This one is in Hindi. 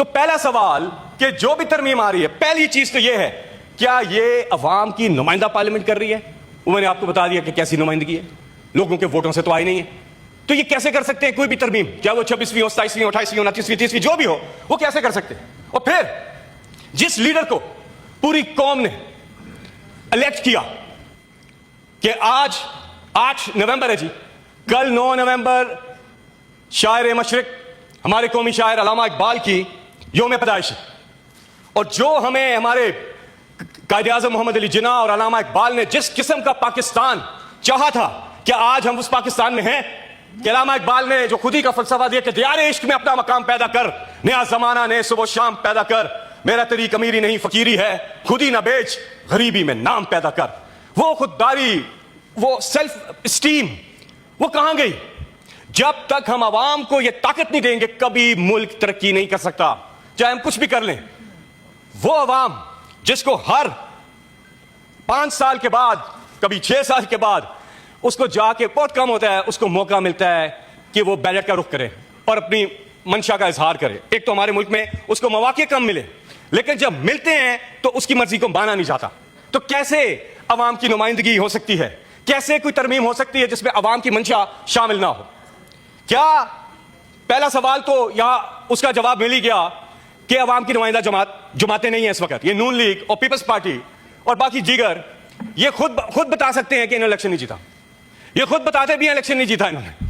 तो पहला सवाल कि जो भी तरमीम आ रही है, पहली चीज तो यह है, क्या ये अवाम की नुमाइंदा पार्लियामेंट कर रही है? वो मैंने आपको बता दिया कि कैसी नुमाइंदगी है, लोगों के वोटों से तो आई नहीं है। तो ये कैसे कर सकते हैं कोई भी तरमीम, क्या वो 26वीं हो, 27वीं, 28वीं, 29वीं, 30वीं जो भी हो, वो कैसे कर सकते हैं? और फिर जिस लीडर को पूरी कौम ने इलेक्ट किया कि आज 8 नवंबर है जी, कल 9 नवंबर शायर मशरिक हमारे कौमी शायर अल्लामा इकबाल की यौम पैदाइश है, और जो हमें हमारे कायद-ए-आज़म मोहम्मद अली जिन्ना और अल्लामा इकबाल ने जिस किस्म का पाकिस्तान चाहा था, क्या आज हम उस पाकिस्तान में हैं? कि अल्लामा इकबाल ने जो खुदी का फलसफा दिया कि दियारे इश्क में अपना मकाम पैदा कर, नया जमाना ने सुबह शाम पैदा कर, मेरा तरीक अमीरी नहीं फकीरी है, खुदी ना बेच गरीबी में नाम पैदा कर, वो खुददारी, वो सेल्फ स्टीम, वो कहां गई? जब तक हम आवाम को यह ताकत नहीं देंगे, कभी मुल्क तरक्की नहीं कर सकता, चाहे हम कुछ भी कर लें। वो आवाम जिसको हर 5 साल के बाद, कभी 6 साल के बाद, उसको जाके, बहुत कम होता है, उसको मौका मिलता है कि वो बैलेट का रुख करे और अपनी मंशा का इजहार करे। एक तो हमारे मुल्क में उसको मौके कम मिले, लेकिन जब मिलते हैं तो उसकी मर्जी को माना नहीं जाता। तो कैसे अवाम की नुमाइंदगी हो सकती है? कैसे कोई तरमीम हो सकती है जिसमें अवाम की मंशा शामिल ना हो? क्या पहला सवाल तो यहां उसका जवाब मिल ही गया कि अवाम की नुमाइंदा जमातें नहीं है इस वक्त, ये नून लीग और पीपल्स पार्टी और बाकी दीगर, ये खुद बता सकते हैं कि इन्होंने इलेक्शन नहीं जीता। ये खुद बताते भी हैं इलेक्शन नहीं जीता इन्होंने।